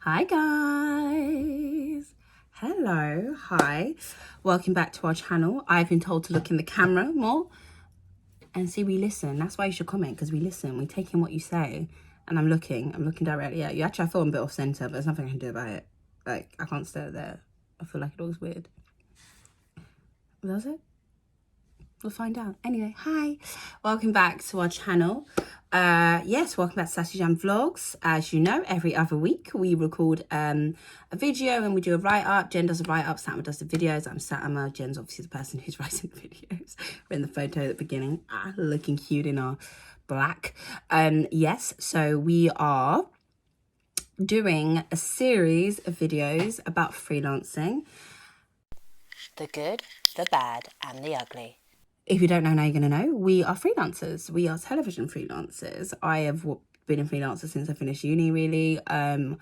Hi guys, hello, hi, welcome back to our channel. I've been told to look in the camera more and see we listen. That's why you should comment, because we listen, we take in what you say. And I'm looking directly at you. Actually, I feel I'm a bit off center, but there's nothing I can do about it. Like, I can't stare there. I feel like it looks weird. Was it? We'll find out. Anyway, hi, welcome back to our channel. Yes, welcome back to Sassy Vlogs. As you know, every other week we record a video and we do a write-up. Jen does a write-up, Satema does the videos. I'm Satema. Jen's obviously the person who's writing the videos. We're in the photo at the beginning, looking cute in our black. Yes, so we are doing a series of videos about freelancing. The good, the bad, and the ugly. If you don't know, now you're going to know. We are freelancers. We are television freelancers. I have been a freelancer since I finished uni, really. I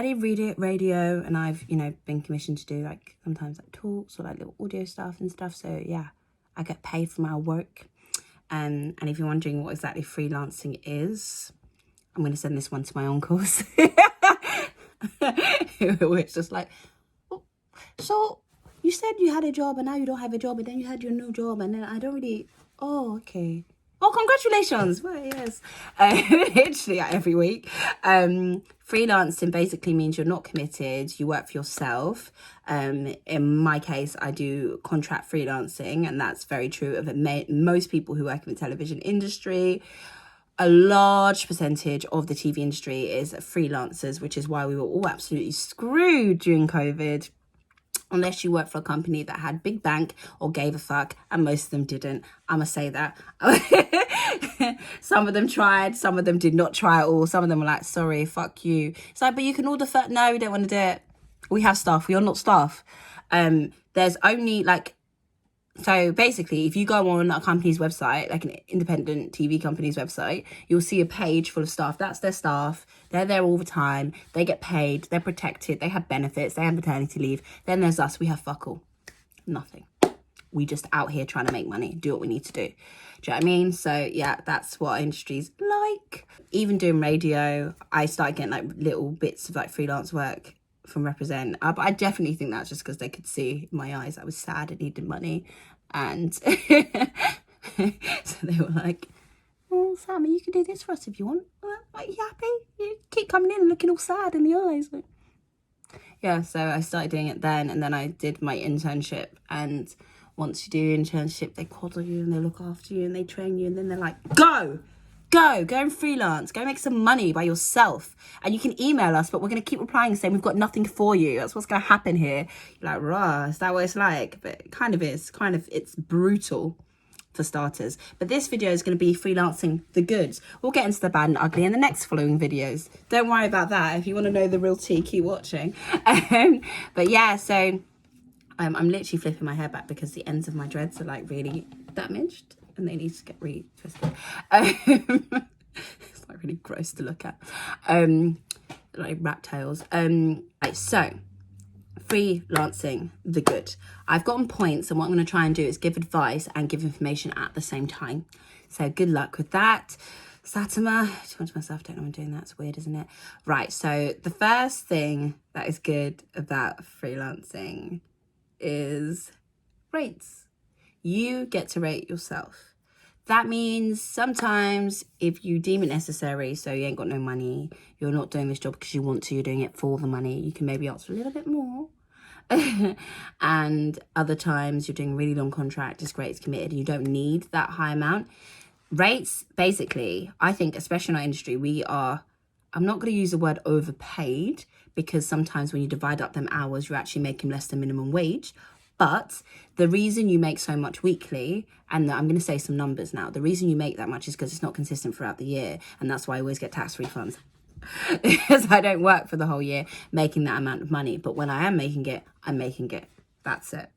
did radio, and I've, been commissioned to do, like, sometimes, like, talks or, like, little audio stuff and stuff. So, yeah, I get paid for my work. And if you're wondering what exactly freelancing is, I'm going to send this one to my uncles. It's just like, oh, so... you said you had a job and now you don't have a job, and then you had your new job, and then I don't really... oh, okay. Oh, congratulations. Well, yes. Literally every week. Freelancing basically means you're not committed. You work for yourself. In my case, I do contract freelancing, and that's very true of most people who work in the television industry. A large percentage of the TV industry is freelancers, which is why we were all absolutely screwed during COVID. Unless you work for a company that had big bank or gave a fuck, and most of them didn't. I must say that. Some of them tried, some of them did not try at all. Some of them were like, sorry, fuck you. It's like, but you can order no, we don't want to do it. We have staff, we are not staff. There's only like, so basically, if you go on a company's website, like an independent TV company's website, you'll see a page full of staff. That's their staff. They're there all the time. They get paid. They're protected. They have benefits. They have maternity leave. Then there's us. We have fuck all. Nothing. We just out here trying to make money, do what we need to do. Do you know what I mean? So, yeah, that's what our industry's like. Even doing radio, I started getting, like, little bits of, like, freelance work from Represent. But I definitely think that's just because they could see in my eyes I was sad and needed money. And so they were like, oh, Sammy, you can do this for us if you want. Like, you happy? You keep coming in and looking all sad in the eyes. Like, yeah, so I started doing it then, and then I did my internship. And once you do internship, they coddle you and they look after you and they train you, and then they're like, go and freelance, go make some money by yourself. And you can email us, but we're going to keep replying saying we've got nothing for you. That's what's going to happen here. You're like, rah, is that what it's like? But it kind of is. It's brutal for starters. But this video is going to be freelancing the goods. We'll get into the bad and ugly in the next following videos. Don't worry about that. If you want to know the real tea, keep watching. But yeah, so I'm literally flipping my hair back because the ends of my dreads are like really damaged. And they need to get retwisted. It's like really gross to look at. Like rat tails. Right, so freelancing the good. I've gotten points, and what I'm going to try and do is give advice and give information at the same time. So good luck with that. Satema, to myself, don't know I'm doing that. It's weird, isn't it? Right, so the first thing that is good about freelancing is rates. You get to rate yourself. That means sometimes if you deem it necessary, so you ain't got no money, you're not doing this job because you want to, you're doing it for the money, you can maybe ask for a little bit more. And other times you're doing a really long contract, it's great, it's committed, and you don't need that high amount. Rates, basically, I think, especially in our industry, I'm not going to use the word overpaid, because sometimes when you divide up them hours, you're actually making less than minimum wage. But the reason you make so much weekly, and I'm going to say some numbers now, the reason you make that much is because it's not consistent throughout the year. And that's why I always get tax refunds. Because I don't work for the whole year making that amount of money. But when I am making it, I'm making it. That's it.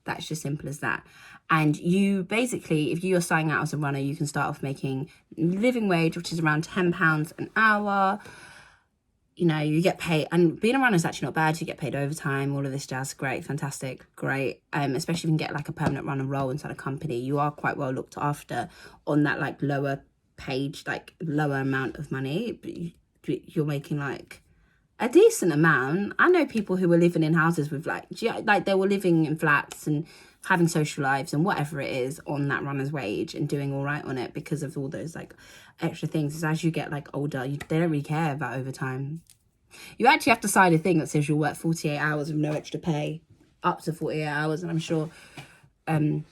That's just simple as that. And you basically, if you're starting out as a runner, you can start off making living wage, which is around £10 an hour. You get paid, and being a runner is actually not bad. You get paid overtime, all of this jazz. Great, fantastic, great. Especially if you can get like a permanent runner role inside a company, you are quite well looked after on that like lower page, like lower amount of money. But you're making like a decent amount. I know people who were living in houses with like they were living in flats and having social lives and whatever it is on that runner's wage and doing all right on it because of all those like extra things. Is as you get like older, they don't really care about overtime. You actually have to sign a thing that says you'll work 48 hours with no extra pay, up to 48 hours. And I'm sure I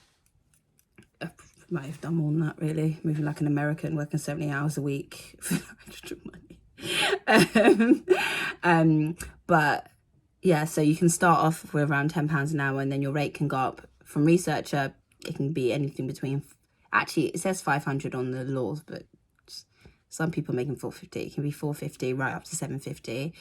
might have done more than that, really. Moving like an American, working 70 hours a week for no extra money. But yeah, so you can start off with around £10 an hour, and then your rate can go up. From researcher, it can be anything between, actually it says 500 on the laws, but some people making 450. It can be 450 right up to 750.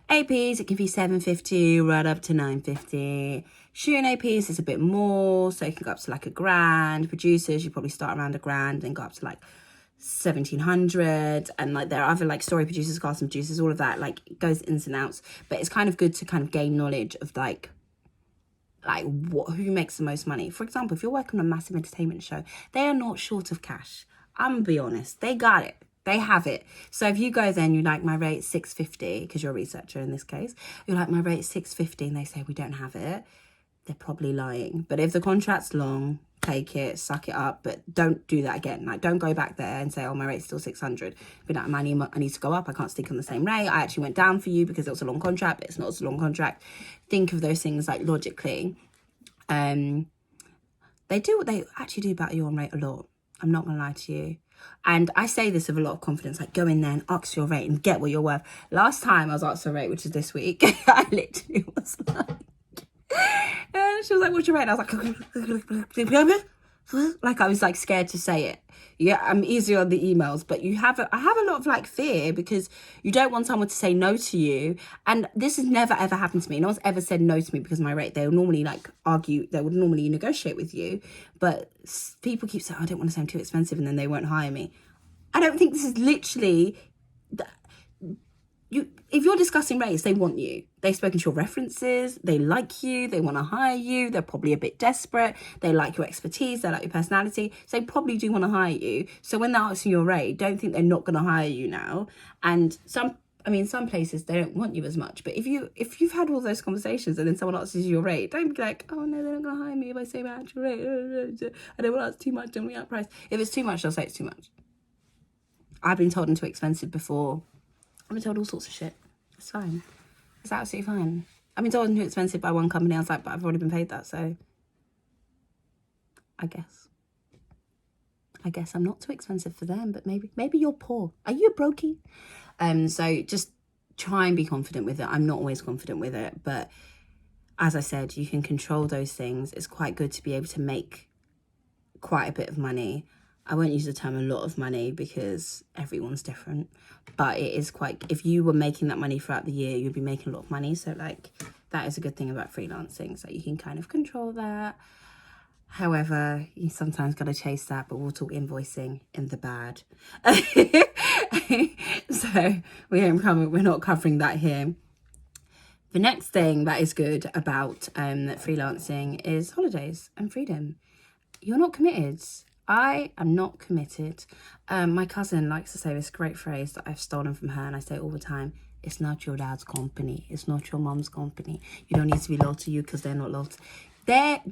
APs, it can be 750 right up to 950. Shooting APs is a bit more, so it can go up to like £1,000. Producers, you probably start around £1,000 and go up to like 1,700. And like there are other like story producers, casting producers, all of that, like it goes ins and outs. But it's kind of good to kind of gain knowledge of like who makes the most money. For example, if you're working on a massive entertainment show, they are not short of cash. I'm gonna be honest, they got it. They have it. So if you go then, you like, my rate's 650, because you're a researcher in this case, you're like, my rate's 650, and they say we don't have it, they're probably lying. But if the contract's long, take it, suck it up, but don't do that again. Like, don't go back there and say, oh, my rate's still 600. Be like, I need to go up. I can't stick on the same rate. I actually went down for you because it was a long contract, but it's not a long contract. Think of those things like logically. They actually do battle you on rate a lot. I'm not gonna lie to you. And I say this with a lot of confidence, like go in there and ask your rate and get what you're worth. Last time I was asked for a rate, which is this week, I literally was like, and she was like, what's your rate? And I was like I was like scared to say it. Yeah, I'm easier on the emails, but I have a lot of like fear because you don't want someone to say no to you. And this has never ever happened to me. No one's ever said no to me because of my rate. They would normally like argue, they would normally negotiate with you. But people keep saying, I don't want to say I'm too expensive, and then they won't hire me. I don't think this is literally... if you're discussing rates, they want you. They've spoken to your references. They like you. They want to hire you. They're probably a bit desperate. They like your expertise. They like your personality. So they probably do want to hire you. So when they're asking your rate, don't think they're not going to hire you now. And some places, they don't want you as much. But if you've had all those conversations and then someone asks you your rate, don't be like, oh no, they're not going to hire me if I say my actual rate. I don't want to ask too much. Don't we up price? If it's too much, they'll say it's too much. I've been told I'm too expensive before. I've been told all sorts of shit. It's fine. It's absolutely fine. I've been told I'm too expensive by one company. I was like, but I've already been paid that, so I guess I'm not too expensive for them, but maybe you're poor. Are you a brokey? So just try and be confident with it. I'm not always confident with it, but as I said, you can control those things. It's quite good to be able to make quite a bit of money. I won't use the term a lot of money because everyone's different, but it is quite, if you were making that money throughout the year, you'd be making a lot of money. So like, that is a good thing about freelancing. So you can kind of control that. However, you sometimes got to chase that, but we'll talk invoicing in the bad. So we're not covering that here. The next thing that is good about freelancing is holidays and freedom. You're not committed. I am not committed. My cousin likes to say this great phrase that I've stolen from her, and I say it all the time. It's not your dad's company. It's not your mom's company. You don't need to be loyal to you because they're not loyal to...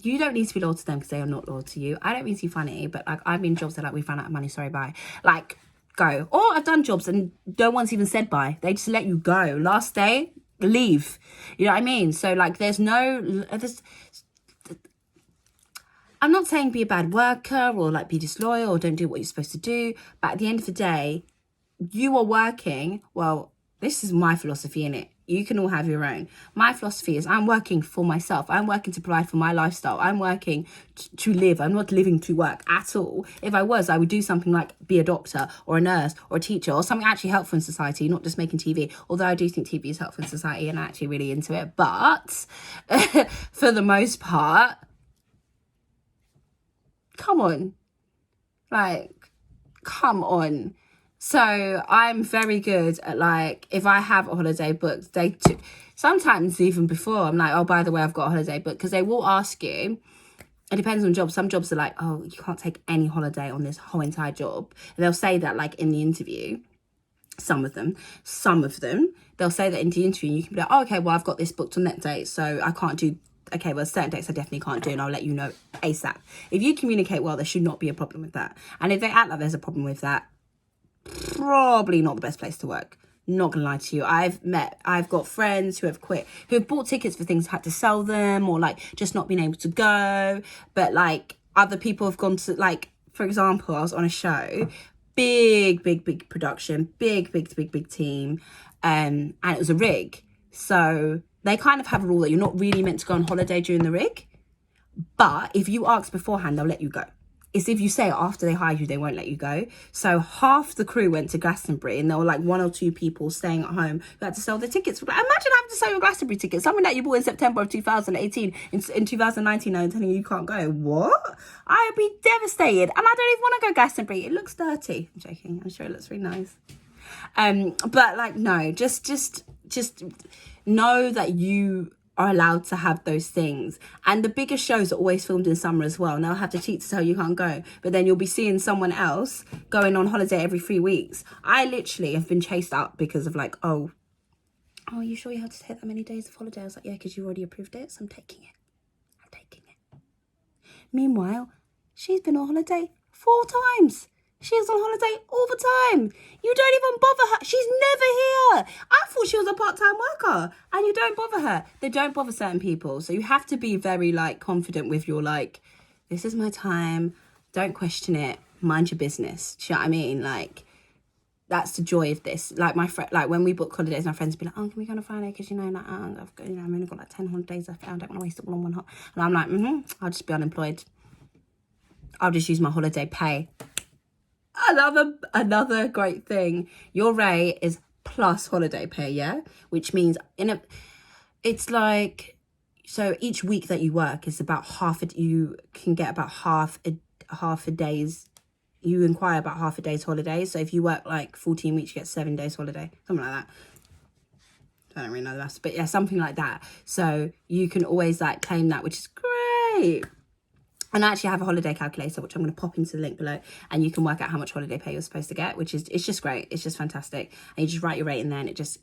You don't need to be loyal to them because they are not loyal to you. I don't mean to be funny, but like I've been jobs that like, we ran out of money, sorry, bye. Like, go. Or I've done jobs and no one's even said bye. They just let you go. Last day, leave. You know what I mean? So like I'm not saying be a bad worker or like be disloyal or don't do what you're supposed to do. But at the end of the day, you are working. Well, this is my philosophy, innit? You can all have your own. My philosophy is I'm working for myself. I'm working to provide for my lifestyle. I'm working to live. I'm not living to work at all. If I was, I would do something like be a doctor or a nurse or a teacher or something actually helpful in society, not just making TV. Although I do think TV is helpful in society and I'm actually really into it. But for the most part, come on. Like, come on. So I'm very good at like, if I have a holiday booked, sometimes even before I'm like, oh, by the way, I've got a holiday booked, because they will ask you. It depends on jobs. Some jobs are like, oh, you can't take any holiday on this whole entire job. And they'll say that like in the interview. Some of them, they'll say that in the interview, and you can be like, oh, okay, well, I've got this booked on that date, so I can't do, okay, well, certain dates I definitely can't do, and I'll let you know ASAP. If you communicate well, there should not be a problem with that. And if they act like there's a problem with that, probably not the best place to work. Not gonna lie to you. I've got friends who have quit, who have bought tickets for things, had to sell them, or like just not being able to go. But like other people have gone to, like, for example, I was on a show, big production, big team, and it was a rig. So they kind of have a rule that you're not really meant to go on holiday during the rig, but if you ask beforehand, they'll let you go. It's if you say after they hire you, they won't let you go. So half the crew went to Glastonbury, and there were like 1 or 2 people staying at home who had to sell their tickets. Like, imagine having to sell your Glastonbury ticket, something that you bought in September of 2018, in 2019, and telling you can't go. What? I'd be devastated, and I don't even want to go Glastonbury. It looks dirty. I'm joking. I'm sure it looks really nice. But like, no, just know that you are allowed to have those things. And the biggest shows are always filmed in summer as well. Now I have to cheat to tell you can't go, but then you'll be seeing someone else going on holiday every 3 weeks. I literally have been chased up because of like, oh, are you sure you have to take that many days of holiday? I was like, yeah, because you already approved it, so I'm taking it. Meanwhile, she's been on holiday 4 times. She was on holiday all the time. You don't even bother her. She's never here. I thought she was a part-time worker, and you don't bother her. They don't bother certain people. So you have to be very like confident with your like, this is my time. Don't question it. Mind your business. Do you know what I mean? Like, that's the joy of this. Like my friend, like when we book holidays, my friends be like, oh, can we go on a Friday? Because like, I've got, I've only got like 10 holidays left. I don't want to waste it all on one hot. And I'm like, I'll just be unemployed. I'll just use my holiday pay. Another great thing, your rate is plus holiday pay, yeah, which means it's like, so each week that you work is about you can get about half a day's, you inquire about half a day's holiday. So if you work like 14 weeks, you get 7 days holiday, something like that. I don't really know the rest, but yeah, something like that. So you can always like claim that, which is great. And I actually have a holiday calculator, which I'm going to pop into the link below, and you can work out how much holiday pay you're supposed to get, which is, it's just great. It's just fantastic. And you just write your rate in there, and it just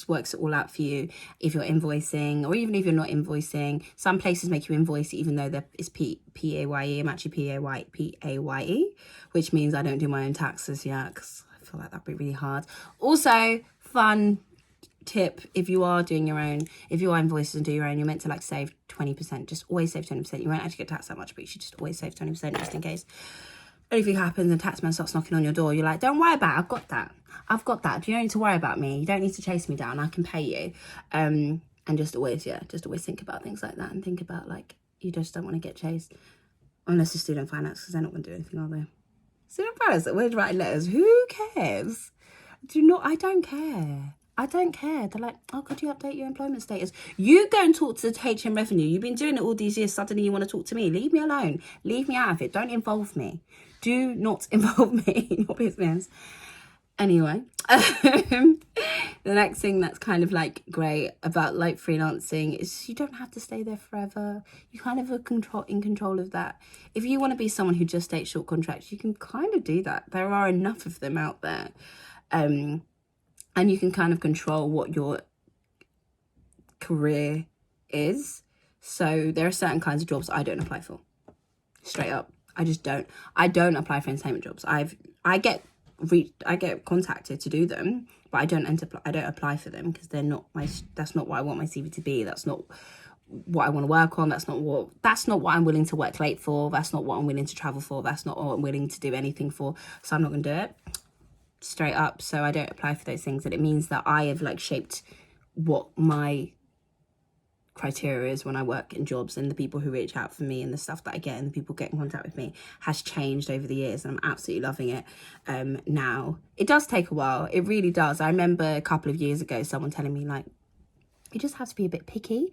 works it all out for you if you're invoicing, or even if you're not invoicing. Some places make you invoice even though it's PAYE. I'm actually PAYE, which means I don't do my own taxes yet, because I feel like that'd be really hard. Also, fun tip, if you are doing your own, if you are invoices and do your own, you're meant to like save 20%. Just always save 20%. You won't actually get taxed that much, but you should just always save 20% just in case anything happens and taxman starts knocking on your door. You're like, don't worry about it, I've got that. You don't need to worry about me. You don't need to chase me down. I can pay you. And just always think about things like that, and think about like, you just don't want to get chased, unless it's student finance, because they're not going to do anything, are they? Student finance, we're writing letters. Who cares? I don't care. They're like, oh, could you update your employment status? You go and talk to the HM Revenue. You've been doing it all these years. Suddenly you want to talk to me. Leave me alone. Leave me out of it. Don't involve me. Do not involve me in your business. Anyway, the next thing that's kind of like great about like freelancing is you don't have to stay there forever. You kind of are in control of that. If you want to be someone who just takes short contracts, you can kind of do that. There are enough of them out there. And you can kind of control what your career is. So there are certain kinds of jobs I don't apply for. Straight up. I just don't. I don't apply for entertainment jobs. I get contacted to do them, but I don't apply for them, because that's not what I want my CV to be. That's not what I want to work on. That's not what I'm willing to work late for. That's not what I'm willing to travel for. That's not what I'm willing to do anything for. So I'm not going to do it. Straight up. So I don't apply for those things, and it means that I have like shaped what my criteria is when I work in jobs, and the people who reach out for me and the stuff that I get and the people get in contact with me has changed over the years, and I'm absolutely loving it. Now it does take a while, it really does. I remember a couple of years ago someone telling me like, you just have to be a bit picky,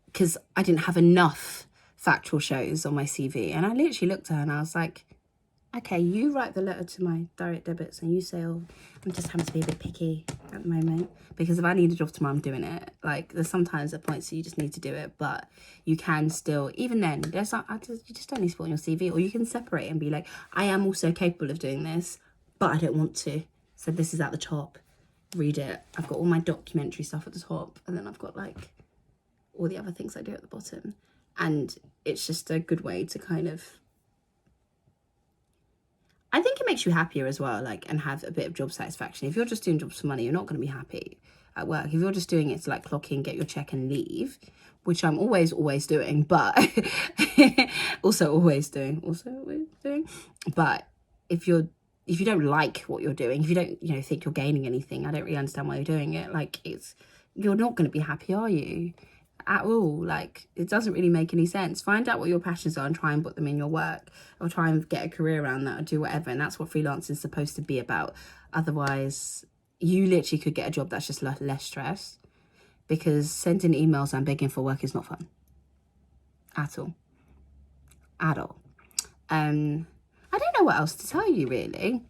because I didn't have enough factual shows on my CV. And I literally looked at her and I was like, okay, you write the letter to my direct debits and you say, oh, I'm just having to be a bit picky at the moment, because if I need a job tomorrow, I'm doing it. Like, there's sometimes at points that you just need to do it, but you can still, even then, you just don't need to put on your CV, or you can separate and be like, I am also capable of doing this, but I don't want to. So this is at the top. Read it. I've got all my documentary stuff at the top, and then I've got like all the other things I do at the bottom. And it's just a good way to kind of, I think it makes you happier as well, like, and have a bit of job satisfaction. If you're just doing jobs for money, you're not going to be happy at work. If you're just doing it to like clock in, get your check and leave, which I'm always doing, but also always doing. But if you don't like what you're doing, if you don't, you know, think you're gaining anything, I don't really understand why you're doing it. Like, you're not going to be happy, are you? At all. Like, it doesn't really make any sense. Find out what your passions are and try and put them in your work, or try and get a career around that, or do whatever. And that's what freelancing is supposed to be about. Otherwise, you literally could get a job that's just less stress, because sending emails and begging for work is not fun at all. I don't know what else to tell you really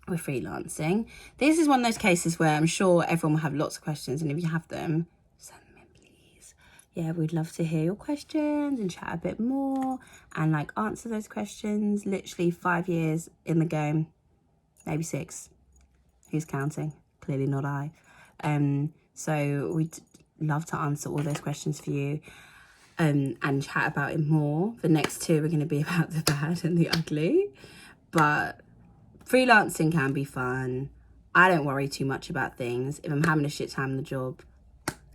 with freelancing. This is one of those cases where I'm sure everyone will have lots of questions, and if you have them, send them in, please. Yeah, we'd love to hear your questions and chat a bit more and like answer those questions. Literally 5 years in the game, maybe 6. Who's counting? Clearly not I. So we'd love to answer all those questions for you, and chat about it more. The next 2 are going to be about the bad and the ugly, but freelancing can be fun. I don't worry too much about things. If I'm having a shit time in the job,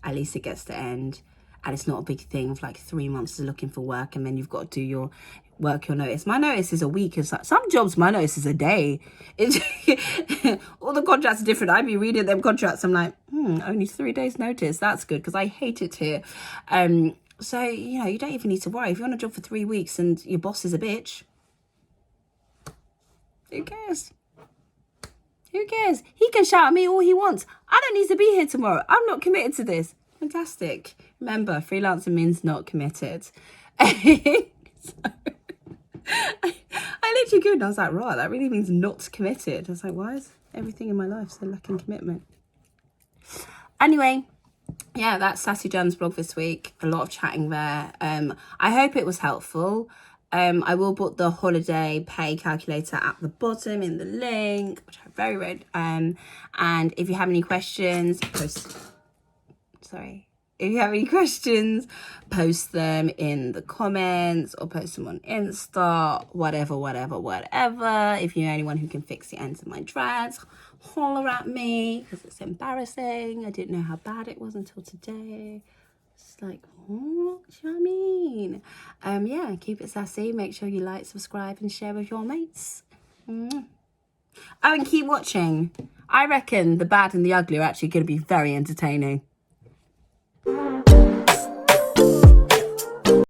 at least it gets to end, and it's not a big thing of like 3 months of looking for work and then you've got to do your notice. My notice is a week. Some jobs my notice is a day. All the contracts are different. I'd be reading them contracts, I'm like, only 3 days notice. That's good, because I hate it here. So, you know, you don't even need to worry. If you're on a job for 3 weeks and your boss is a bitch, who cares? Who cares? He can shout at me all he wants. I don't need to be here tomorrow. I'm not committed to this. Fantastic. Remember, freelancing means not committed. I literally Googled, I was like, right, that really means not committed. I was like, why is everything in my life so lacking commitment? Anyway, yeah, that's Sassy John's blog this week. A lot of chatting there. I hope it was helpful. I will put the holiday pay calculator at the bottom in the link, which I very read. And if you have any questions, if you have any questions, post them in the comments or post them on Insta, whatever. If you know anyone who can fix the ends of my dress, holler at me, because it's embarrassing. I didn't know how bad it was until today. It's like, what? Do you know what I mean? Yeah, keep it sassy. Make sure you like, subscribe, and share with your mates. Oh, and keep watching. I reckon the bad and the ugly are actually going to be very entertaining.